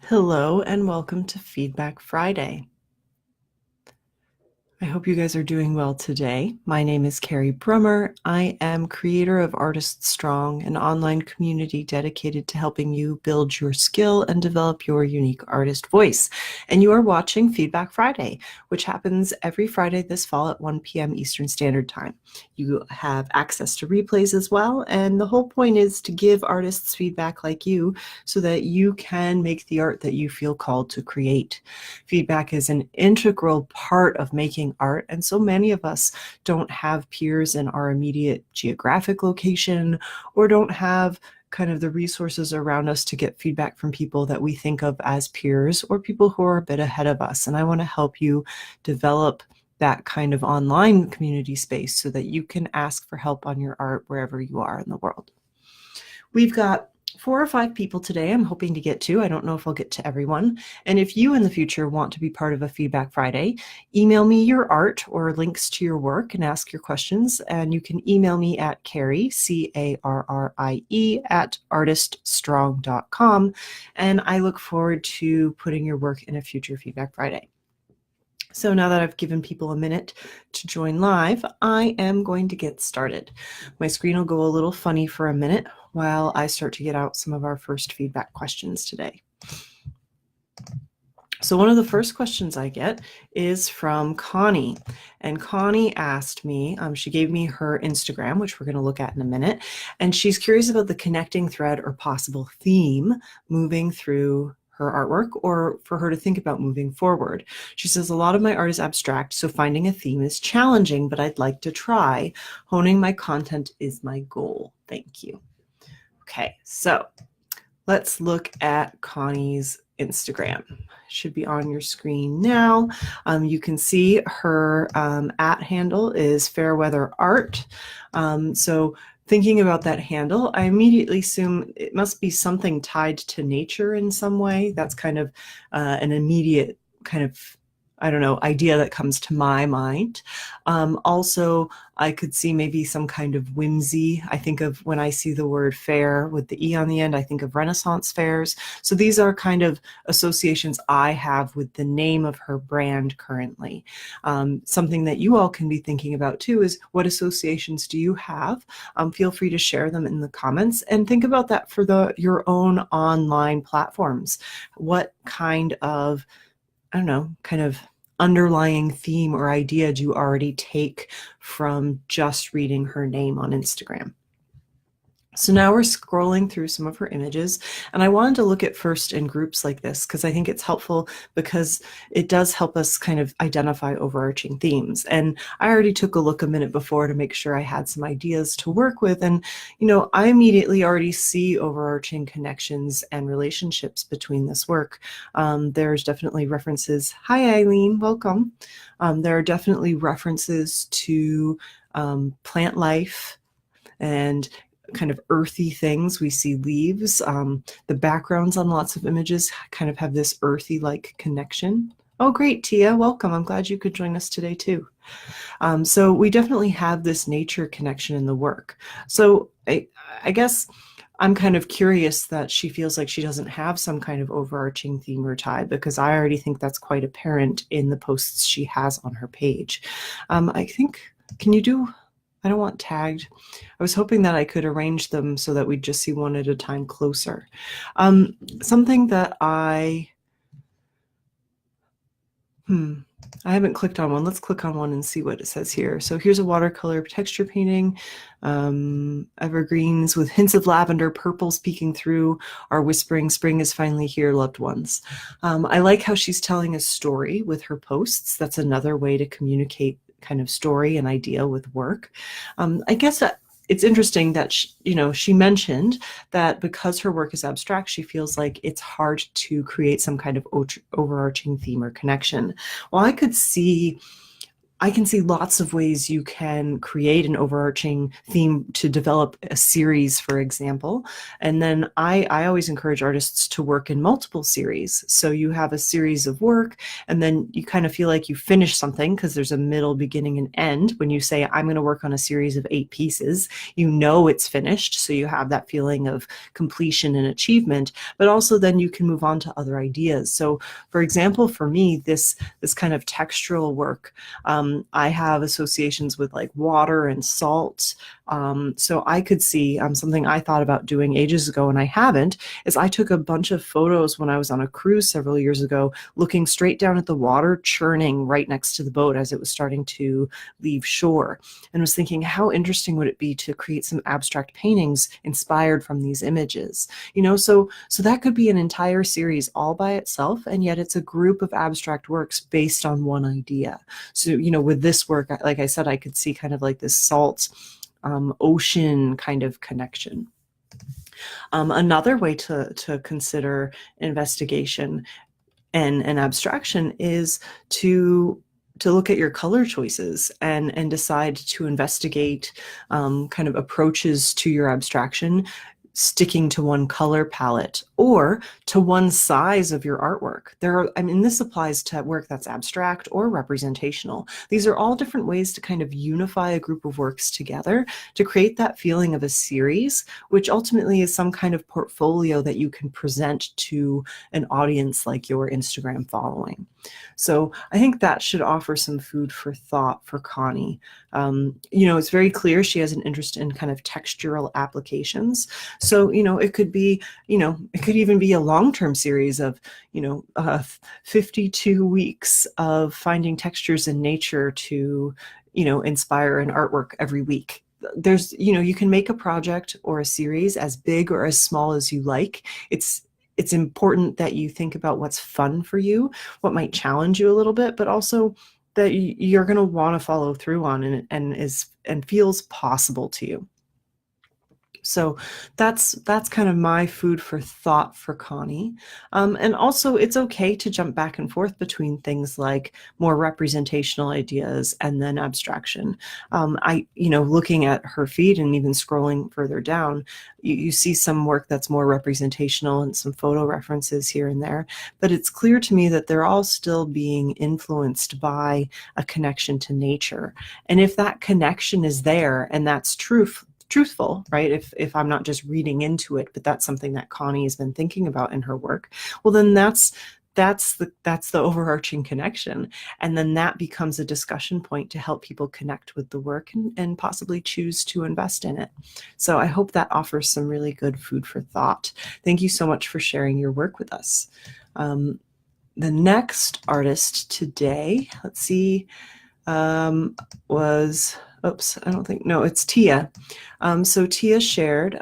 Hello and welcome to Feedback Friday. I hope you guys are doing well today. My name is Carrie Brummer. I am creator of Artist Strong, an online community dedicated to helping you build your skill and develop your unique artist voice. And you are watching Feedback Friday, which happens every Friday this fall at 1 p.m. Eastern Standard Time. You have access to replays as well, and the whole point is to give artists feedback like you so that you can make the art that you feel called to create. Feedback is an integral part of making art, and so many of us don't have peers in our immediate geographic location or don't have kind of the resources around us to get feedback from people that we think of as peers or people who are a bit ahead of us. And I want to help you develop that kind of online community space so that you can ask for help on your art wherever you are in the world. We've got 4 or 5 people today I'm hoping to get to. I don't know if I'll get to everyone. And if you in the future want to be part of a Feedback Friday, email me your art or links to your work and ask your questions. And you can email me at Carrie, C-A-R-R-I-E, at artiststrong.com. And I look forward to putting your work in a future Feedback Friday. So now that I've given people a minute to join live, I am going to get started. My screen will go a little funny for a minute while I start to get out some of our first feedback questions today. So one of the first questions I get is from Connie. And Connie asked me, she gave me her Instagram, which we're going to look at in a minute. And she's curious about the connecting thread or possible theme moving through her artwork, or for her to think about moving forward. She says, a lot of my art is abstract, so finding a theme is challenging, but I'd like to try. Honing my content is my goal. Thank you. Okay, so let's look at Connie's Instagram. It should be on your screen now. You can see her @ handle is Fairweather Art. So thinking about that handle, I immediately assume it must be something tied to nature in some way. That's kind of an immediate kind of, I don't know, idea that comes to my mind. Also, I could see maybe some kind of whimsy. I think of when I see the word fair with the E on the end, I think of Renaissance fairs. So these are kind of associations I have with the name of her brand currently. Something that you all can be thinking about too is, what associations do you have? Feel free to share them in the comments, and think about that for your own online platforms. What kind of, I don't know, kind of underlying theme or idea do you already take from just reading her name on Instagram? So now we're scrolling through some of her images, and I wanted to look at first in groups like this because I think it's helpful, because it does help us kind of identify overarching themes. And I already took a look a minute before to make sure I had some ideas to work with, and I immediately already see overarching connections and relationships between this work. There's definitely references. Hi Eileen, welcome. There are definitely references to plant life and kind of earthy things. We see leaves. The backgrounds on lots of images kind of have this earthy like connection. Oh, great, Tia, welcome. I'm glad you could join us today too. So we definitely have this nature connection in the work. So I guess I'm kind of curious that she feels like she doesn't have some kind of overarching theme or tie, because I already think that's quite apparent in the posts she has on her page. I think, can you do, I don't want tagged. I was hoping that I could arrange them so that we'd just see one at a time closer. Something that I haven't clicked on one. Let's click on one and see what it says here. So here's a watercolor texture painting. Evergreens with hints of lavender, purples peeking through are whispering, spring is finally here, loved ones. I like how she's telling a story with her posts. That's another way to communicate kind of story and idea with work. I guess it's interesting that she mentioned that because her work is abstract, she feels like it's hard to create some kind of overarching theme or connection. Well, I could see I can see lots of ways you can create an overarching theme to develop a series, for example. And then I always encourage artists to work in multiple series. So you have a series of work, and then you kind of feel like you finish something because there's a middle, beginning, and end. When you say, I'm going to work on a series of 8 pieces, you know it's finished. So you have that feeling of completion and achievement, but also then you can move on to other ideas. So for example, for me, this kind of textural work, I have associations with like water and salt. So I could see something I thought about doing ages ago and I haven't, is I took a bunch of photos when I was on a cruise several years ago, looking straight down at the water churning right next to the boat as it was starting to leave shore, and was thinking, how interesting would it be to create some abstract paintings inspired from these images? So that could be an entire series all by itself, and yet it's a group of abstract works based on one idea. So, with this work, like I said, I could see kind of like this salt ocean kind of connection. Another way to consider investigation and abstraction is to look at your color choices and decide to investigate kind of approaches to your abstraction, sticking to one color palette or to one size of your artwork. This applies to work that's abstract or representational. These are all different ways to kind of unify a group of works together to create that feeling of a series, which ultimately is some kind of portfolio that you can present to an audience like your Instagram following. So I think that should offer some food for thought for Connie. It's very clear she has an interest in kind of textural applications. So, it could be, it could even be a long-term series of, 52 weeks of finding textures in nature to, inspire an artwork every week. You can make a project or a series as big or as small as you like. It's important that you think about what's fun for you, what might challenge you a little bit, but also that you're going to want to follow through on and feels possible to you. So that's kind of my food for thought for Connie. And also it's okay to jump back and forth between things like more representational ideas and then abstraction. Looking at her feed and even scrolling further down, you see some work that's more representational and some photo references here and there, but it's clear to me that they're all still being influenced by a connection to nature. And if that connection is there and that's truthful, right? If I'm not just reading into it, but that's something that Connie has been thinking about in her work, well, then that's the overarching connection. And then that becomes a discussion point to help people connect with the work and possibly choose to invest in it. So I hope that offers some really good food for thought. Thank you so much for sharing your work with us. The next artist today, let's see, it's Tia. So Tia shared,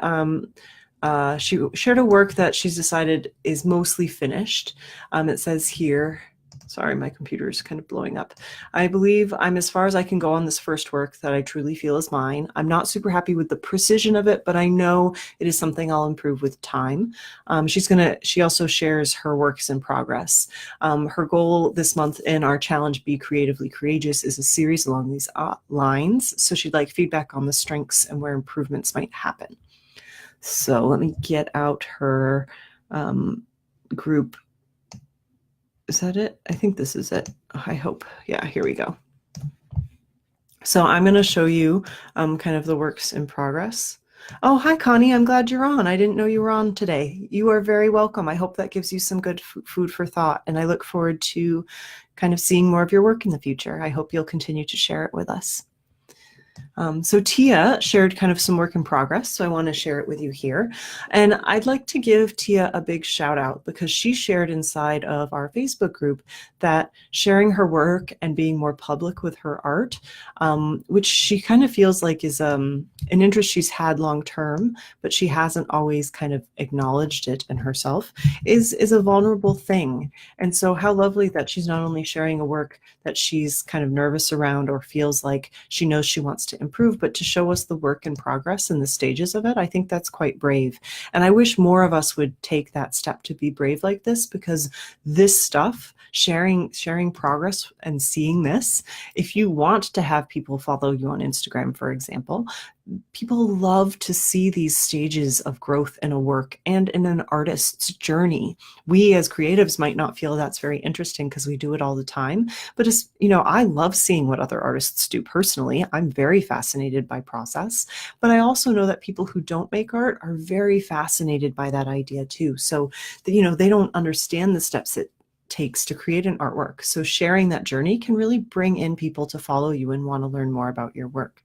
she shared a work that she's decided is mostly finished. It says here, sorry, my computer is kind of blowing up. I believe I'm as far as I can go on this first work that I truly feel is mine. I'm not super happy with the precision of it, but I know it is something I'll improve with time. She also shares her works in progress. Her goal this month in our challenge, Be Creatively Courageous, is a series along these lines. So she'd like feedback on the strengths and where improvements might happen. So let me get out her group. Is that it? I think this is it. I hope. Yeah, here we go. So I'm going to show you kind of the works in progress. Oh, hi, Connie. I'm glad you're on. I didn't know you were on today. You are very welcome. I hope that gives you some good food for thought, and I look forward to kind of seeing more of your work in the future. I hope you'll continue to share it with us. So Tia shared kind of some work in progress, so I want to share it with you here. And I'd like to give Tia a big shout out because she shared inside of our Facebook group that sharing her work and being more public with her art, which she kind of feels like is an interest she's had long term, but she hasn't always kind of acknowledged it in herself, is a vulnerable thing. And so how lovely that she's not only sharing a work that she's kind of nervous around or feels like she knows she wants to improve, but to show us the work in progress and the stages of it. I think that's quite brave. And I wish more of us would take that step to be brave like this, because this stuff, sharing progress and seeing this, if you want to have people follow you on Instagram, for example, people love to see these stages of growth in a work and in an artist's journey. We as creatives might not feel that's very interesting because we do it all the time, but as you know, I love seeing what other artists do personally. I'm very fascinated by process, but I also know that people who don't make art are very fascinated by that idea too. So, you know, they don't understand the steps it takes to create an artwork. So sharing that journey can really bring in people to follow you and want to learn more about your work.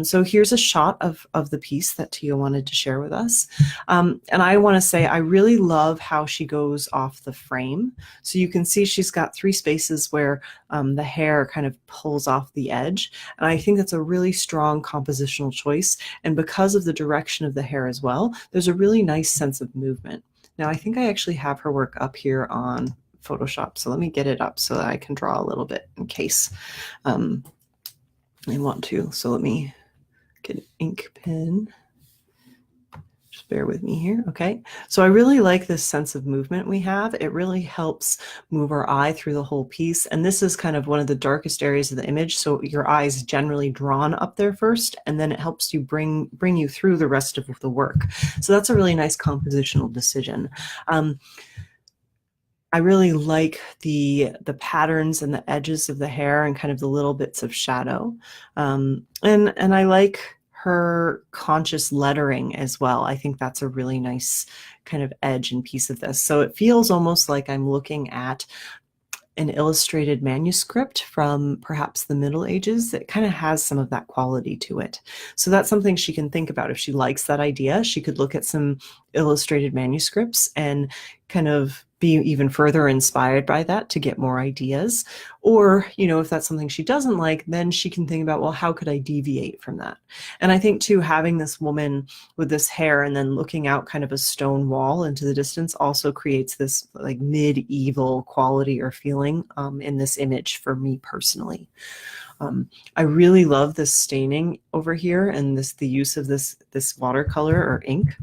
So here's a shot of the piece that Tia wanted to share with us. And I want to say I really love how she goes off the frame. So you can see she's got 3 spaces where the hair kind of pulls off the edge. And I think that's a really strong compositional choice. And because of the direction of the hair as well, there's a really nice sense of movement. Now, I think I actually have her work up here on Photoshop. So let me get it up so that I can draw a little bit in case I want to. So let me get an ink pen. Just bear with me here. Okay. So I really like this sense of movement we have. It really helps move our eye through the whole piece. And this is kind of one of the darkest areas of the image. So your eye is generally drawn up there first, and then it helps you bring you through the rest of the work. So that's a really nice compositional decision. I really like the patterns and the edges of the hair and kind of the little bits of shadow. And I like her conscious lettering as well. I think that's a really nice kind of edge and piece of this. So it feels almost like I'm looking at an illustrated manuscript from perhaps the Middle Ages that kind of has some of that quality to it. So that's something she can think about. If she likes that idea, she could look at some illustrated manuscripts and kind of be even further inspired by that to get more ideas. Or, you know, if that's something she doesn't like, then she can think about, well, how could I deviate from that? And I think too, having this woman with this hair and then looking out kind of a stone wall into the distance also creates this like medieval quality or feeling in this image for me personally. I really love this staining over here and the use of this watercolor or ink.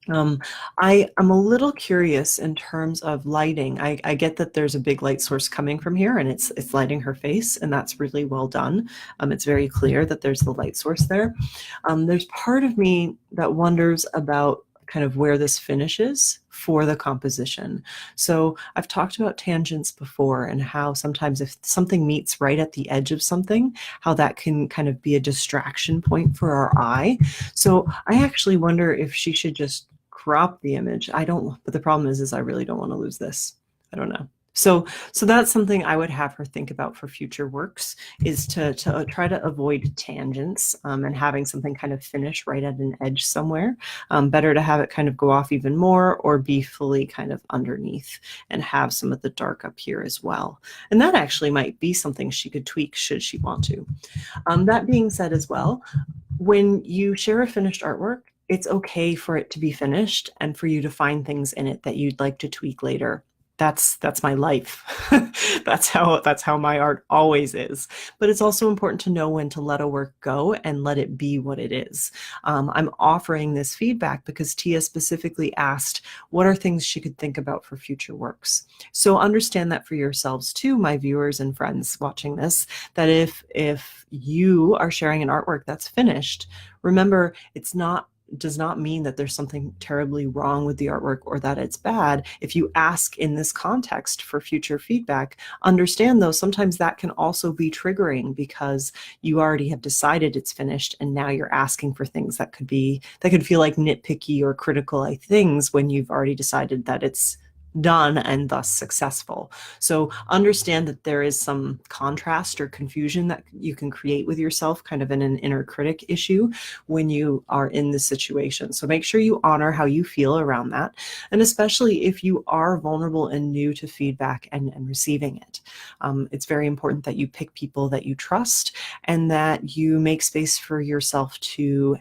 I am a little curious in terms of lighting. I get that there's a big light source coming from here and it's lighting her face, and that's really well done. It's very clear that there's the light source there. There's part of me that wonders about kind of where this finishes for the composition. So I've talked about tangents before and how sometimes if something meets right at the edge of something, how that can kind of be a distraction point for our eye. So I actually wonder if she should just crop the image. But the problem is I really don't want to lose this. I don't know. So that's something I would have her think about for future works, is to try to avoid tangents and having something kind of finish right at an edge somewhere. Better to have it kind of go off even more or be fully kind of underneath and have some of the dark up here as well. And that actually might be something she could tweak should she want to. That being said as well, when you share a finished artwork, it's okay for it to be finished and for you to find things in it that you'd like to tweak later. That's my life. that's how my art always is. But it's also important to know when to let a work go and let it be what it is. I'm offering this feedback because Tia specifically asked what are things she could think about for future works. So understand that for yourselves too, my viewers and friends watching this, that if you are sharing an artwork that's finished, remember does not mean that there's something terribly wrong with the artwork or that it's bad. If you ask in this context for future feedback, understand though, sometimes that can also be triggering because you already have decided it's finished and now you're asking for things that could feel like nitpicky or critical things when you've already decided that it's done and thus successful. So understand that there is some contrast or confusion that you can create with yourself, kind of in an inner critic issue when you are in this situation. So make sure you honor how you feel around that. And especially if you are vulnerable and new to feedback and receiving it. It's very important that you pick people that you trust and that you make space for yourself to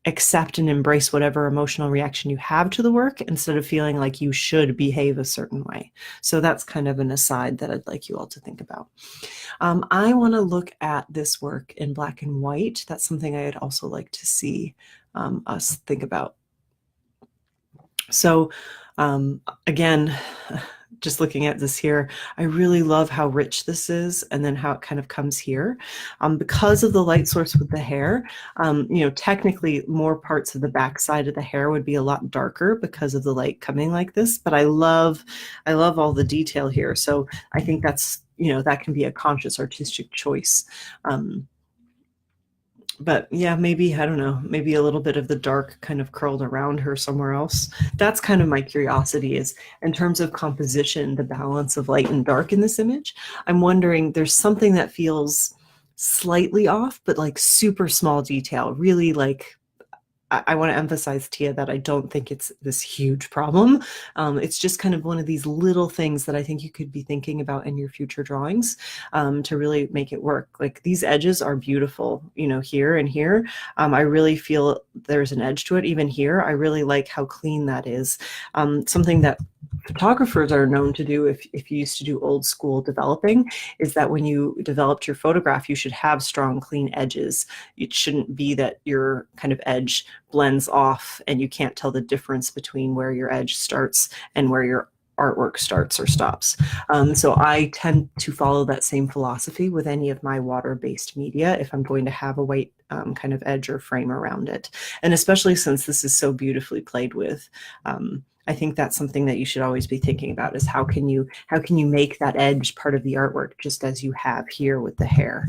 accept and embrace whatever emotional reaction you have to the work instead of feeling like you should behave a certain way. So that's kind of an aside that I'd like you all to think about. I want to look at this work in black and white. That's something I'd also like to see us think about. So again, just looking at this here, I really love how rich this is and then how it kind of comes here. Because of the light source with the hair, technically more parts of the back side of the hair would be a lot darker because of the light coming like this, but I love all the detail here. So I think that's, that can be a conscious artistic choice. But yeah, maybe, I don't know, maybe a little bit of the dark kind of curled around her somewhere else. That's kind of my curiosity, is in terms of composition, the balance of light and dark in this image. I'm wondering, there's something that feels slightly off, but like super small detail, really like, I want to emphasize, Tia, that I don't think it's this huge problem. It's just kind of one of these little things that I think you could be thinking about in your future drawings to really make it work. Like these edges are beautiful, here and here. I really feel there's an edge to it. Even here, I really like how clean that is. Something that photographers are known to do, if you used to do old school developing, is that when you developed your photograph, you should have strong, clean edges. It shouldn't be that your kind of edge blends off and you can't tell the difference between where your edge starts and where your artwork starts or stops. So I tend to follow that same philosophy with any of my water-based media if I'm going to have a white kind of edge or frame around it. And especially since this is so beautifully played with, I think that's something that you should always be thinking about, is how can you make that edge part of the artwork, just as you have here with the hair.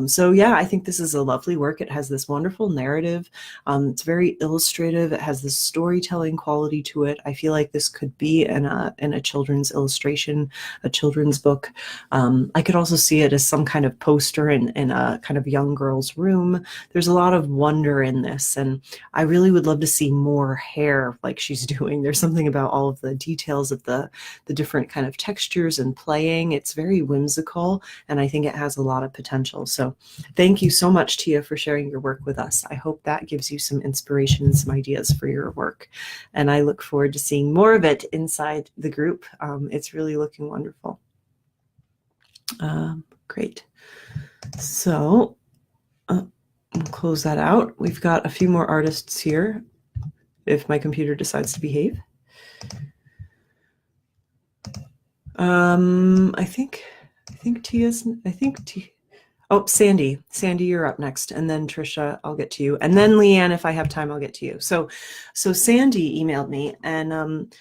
So yeah, I think this is a lovely work. It has this wonderful narrative. It's very illustrative. It has this storytelling quality to it. I feel like this could be in a children's illustration, a children's book. I could also see it as some kind of poster in a kind of young girl's room. There's a lot of wonder in this, and I really would love to see more hair like she's doing. There's something about all of the details of the different kind of textures and playing. It's very whimsical, and I think it has a lot of potential. So thank you so much, Tia, for sharing your work with us. I hope that gives you some inspiration and some ideas for your work. And I look forward to seeing more of it inside the group. It's really looking wonderful. Great. So we'll close that out. We've got a few more artists here, if my computer decides to behave. I think Tia's, oh, Sandy, you're up next. And then Trisha, I'll get to you. And then Leanne, if I have time, I'll get to you. So Sandy emailed me, and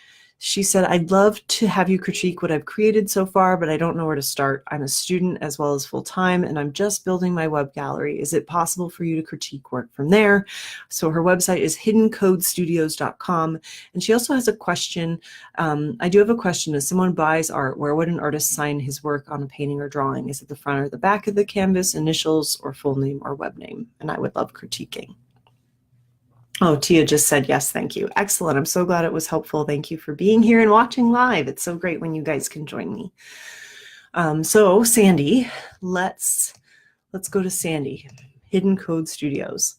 she said, I'd love to have you critique what I've created so far, but I don't know where to start. I'm a student as well as full-time, and I'm just building my web gallery. Is it possible for you to critique work from there? So her website is hiddencodestudios.com. And she also has a question. I do have a question. If someone buys art, where would an artist sign his work on a painting or drawing? Is it the front or the back of the canvas, initials, or full name or web name? And I would love critiquing. Oh, Tia just said yes, thank you. Excellent. I'm so glad it was helpful. Thank you for being here and watching live. It's so great when you guys can join me. So Sandy, let's go to Sandy, Hidden Code Studios.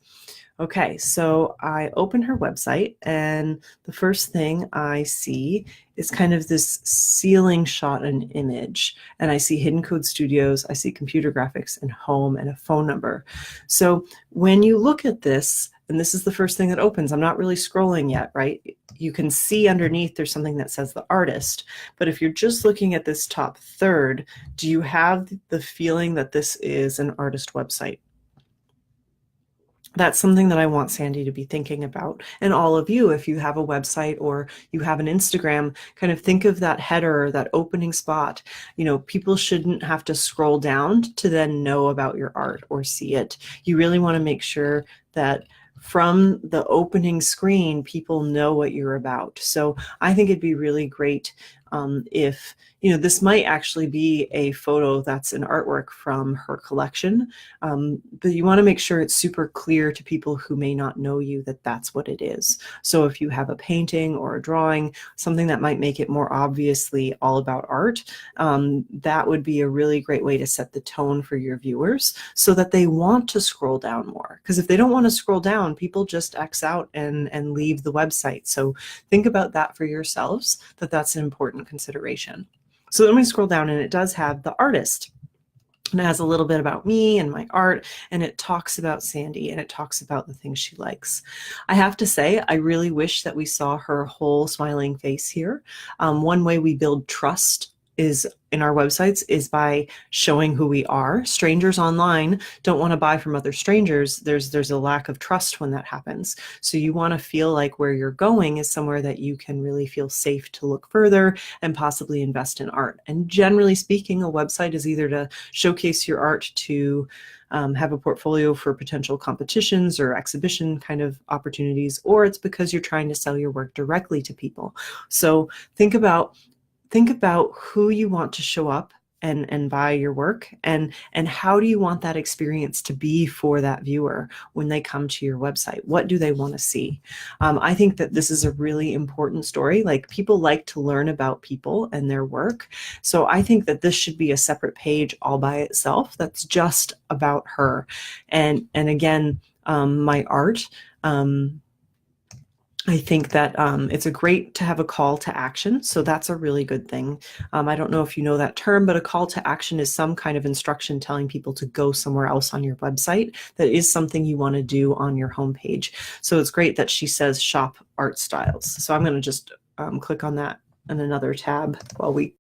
Okay, so I open her website, and the first thing I see is kind of this ceiling shot and image. And I see Hidden Code Studios, I see computer graphics and home and a phone number. So when you look at this, and this is the first thing that opens, I'm not really scrolling yet, right? You can see underneath there's something that says the artist. But if you're just looking at this top third, do you have the feeling that this is an artist website? That's something that I want Sandy to be thinking about. And all of you, if you have a website or you have an Instagram, kind of think of that header, that opening spot. People shouldn't have to scroll down to then know about your art or see it. You really want to make sure that from the opening screen, people know what you're about. So I think it'd be really great if, you know, this might actually be a photo that's an artwork from her collection, but you want to make sure it's super clear to people who may not know you that that's what it is. So if you have a painting or a drawing, something that might make it more obviously all about art, that would be a really great way to set the tone for your viewers so that they want to scroll down more. Because if they don't want to scroll down, people just X out and leave the website. So think about that for yourselves, that that's an important consideration. So let me scroll down, and it does have the artist. And it has a little bit about me and my art, and it talks about Sandy, and it talks about the things she likes. I have to say, I really wish that we saw her whole smiling face here. One way we build trust is in our websites is by showing who we are. Strangers online don't want to buy from other strangers. There's a lack of trust when that happens. So you want to feel like where you're going is somewhere that you can really feel safe to look further and possibly invest in art. And generally speaking, a website is either to showcase your art, to have a portfolio for potential competitions or exhibition kind of opportunities, or it's because you're trying to sell your work directly to people. So think about who you want to show up and buy your work, and how do you want that experience to be for that viewer when they come to your website? What do they want to see? I think that this is a really important story. Like, people like to learn about people and their work. So I think that this should be a separate page all by itself that's just about her. And again, my art, I think that it's a great to have a call to action. So that's a really good thing. I don't know if you know that term, but a call to action is some kind of instruction telling people to go somewhere else on your website. That is something you want to do on your homepage. So it's great that she says shop art styles. So I'm going to just click on that in another tab while we